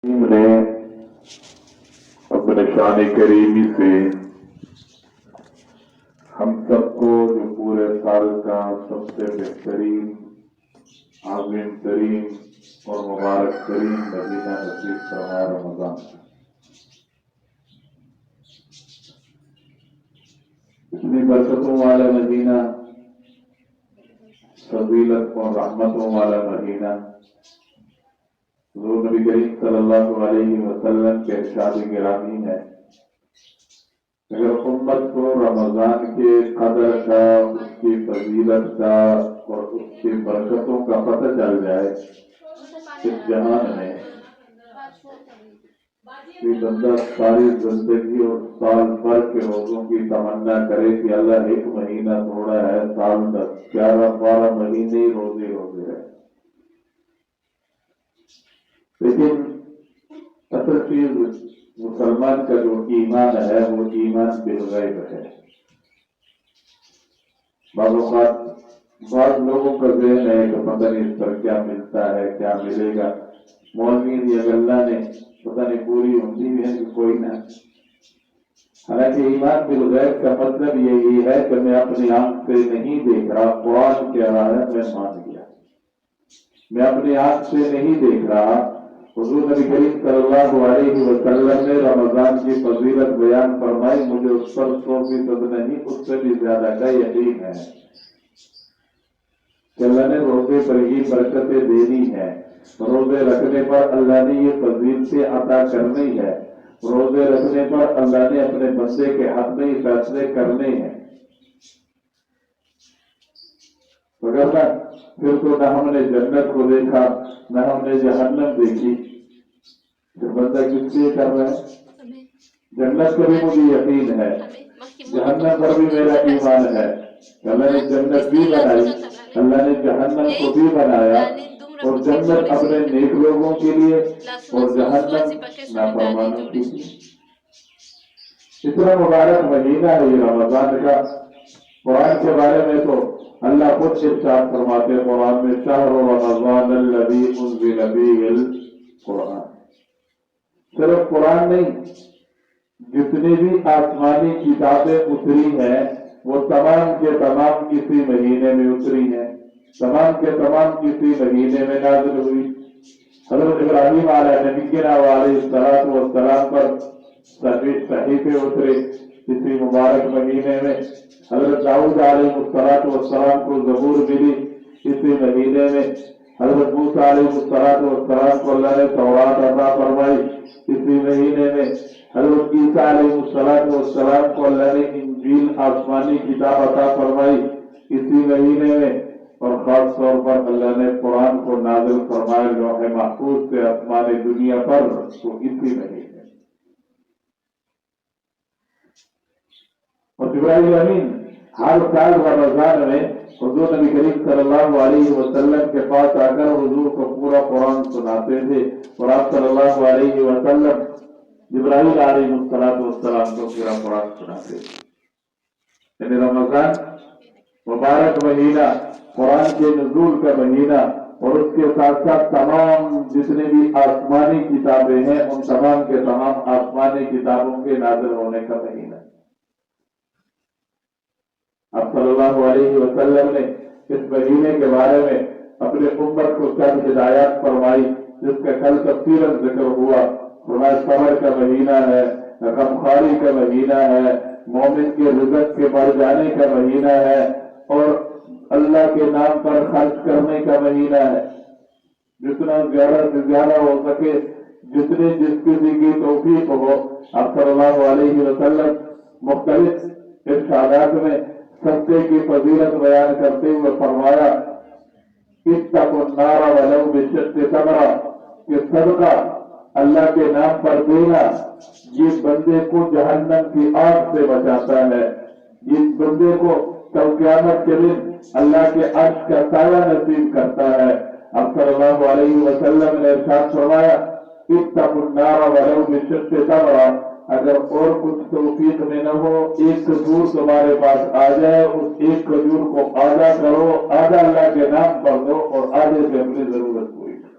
نے اپنے شان کریمی سے ہم سب کو جو پورے سال کا سب سے بہترین عظیم ترین اور مبارک ترین مہینہ نصیب فرمایا رمضان، اتنی برکتوں والا مہینہ، فضیلت اور رحمتوں والا مہینہ، حضور نبی کریم صلی اللہ علیہ وسلم کے ارشاد گرامی ہے، اگر امت کو رمضان کے قدر کا، اس کی فضیلت کا اور اس کی برکتوں کا پتہ چل جائے اس جہان میں، کہ بندہ ساری زندگی اور سال بھر کے روزوں کی تمنا کرے کہ اللہ ایک مہینہ تھوڑا ہے، سال 11-12 مہینے روزے ہے، لیکن اصل چیز مسلمان کا جو ایمان ہے وہ ایمان بالغیب ہے۔ بعض اوقات بعض لوگوں کا ذہن ہے کہ پتہ نہیں اس پر کیا ملتا ہے، کیا ملے گا، مولوی یا اللہ نے پتہ نہیں پوری امید ہے کہ کوئی نہ۔ حالانکہ ایمان بالغیب کا مطلب یہی ہے کہ میں اپنی آنکھ سے نہیں دیکھ رہا، قرآن کہہ رہا ہے میں مان گیا، میں اپنی آنکھ سے نہیں دیکھ رہا۔ حضور نبی کریم صلی اللہ علیہ وسلم نے رمضان کی فضیلت بیان فرمائی، مجھے اس پر 100% نہیں، اس سے بھی زیادہ کا یقین ہے کہ اللہ نے روزے پر ہی برکتیں دینی ہے، روزے رکھنے پر اللہ نے یہ فضیلتیں عطا کرنی ہے، روزے رکھنے پر اللہ نے اپنے بندے کے حق میں یہ فیصلے کرنے ہیں، وغیرہ پھر تو نہ ہم نے جنت کو دیکھا نہ ہم نے جہنم دیکھی، پھر بندہ کس لیے کر رہا ہے؟ جنت پر بھی مجھے یقین ہے، جہنم پر بھی میرا ایمان ہے، اللہ نے جنت بھی بنائی، اللہ نے جہنم کو بھی بنایا، اور جنت اپنے نیک لوگوں کے لیے اور جہنم نافرمانوں کے لیے۔ اتنا مبارک مہینہ ہے یہ رمضان کا۔ قرآن کے بارے میں تو اللہ خود ارشاد فرماتے ہیں قرآن میں، شہر رمضان الذی انزل فیہ القرآن۔ صرف قرآن نہیں، جتنی بھی آسمانی کتابیں اتری ہیں وہ تمام کے تمام کسی مہینے میں اتری ہیں، تمام کے تمام کسی مہینے میں نازل ہوئی۔ حضرت ابراہیم علیہ نبینا علیہ السلام پر صحیفے اترے اسی مبارک مہینے میں، حضرت داؤد علیہ السلام کو زبور ملی اسی مہینے میں، حضرت موسیٰ علیہ السلام کو اللہ نے تورات عطا فرمائی اسی مہینے میں، حضرت عیسیٰ علیہ السلام کو اللہ نے انجیل آسمانی کتاب عطا فرمائی اسی مہینے میں، اور خاص طور پر اللہ نے قرآن کو نازل فرمایا لوح محفوظ سے آسمان دنیا پر تو اسی مہینے۔ اور جبرائیل امین ہر سال رمضان میں حضور نبی کریم صلی اللہ علیہ وسلم کے پاس آ کر حضور کو پورا قرآن سناتے تھے، اور آپ صلی اللہ علیہ وسلم جبرائیل علیہ السلام کو پورا قرآن سناتے تھے۔ یعنی رمضان مبارک مہینہ، قرآن کے نزول کا مہینہ، اور اس کے ساتھ ساتھ تمام جتنے بھی آسمانی کتابیں ہیں ان تمام کے تمام آسمانی کتابوں کے نازل ہونے کا مہینہ۔ آپ صلی اللہ علیہ وسلم نے اس مہینے کے بارے میں اپنے امت کو چند ہدایات فرمائی جس کا کل تفصیلاً ذکر ہوا۔ فرمایا صبر کا مہینہ ہے، غمخواری کا مہینہ ہے، مومن کے رزق کے بڑھ جانے کا مہینہ ہے، اور اللہ کے نام پر خرچ کرنے کا مہینہ ہے، جتنا زیادہ سے زیادہ ہو سکے، جتنی جس کسی کی توفیق ہو۔ آپ صلی اللہ علیہ وسلم مختلف ارشادات میں صدقے کی فضیلت بیان کرتے ہوئے فرمایا اتقوا النار ولو بشق تمرہ، کہ صدقہ اللہ کے نام پر دینا یہ بندے کو جہنم کی آگ سے بچاتا ہے، یہ بندے کو کل قیامت کے دن اللہ کے عرش کا سایہ نصیب کرتا ہے۔ اب صلی اللہ علیہ وسلم نے ارشاد فرمایا اتقوا النار ولو بشق تمرہ، اگر اور کچھ توفیق میں نہ ہو، ایک کھجور تمہارے پاس آ جائے، اس ایک کھجور کو آدھا کرو، آدھا اللہ کے نام پر دو اور آدھے سے اپنی ضرورت پوری کرو۔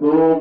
2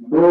2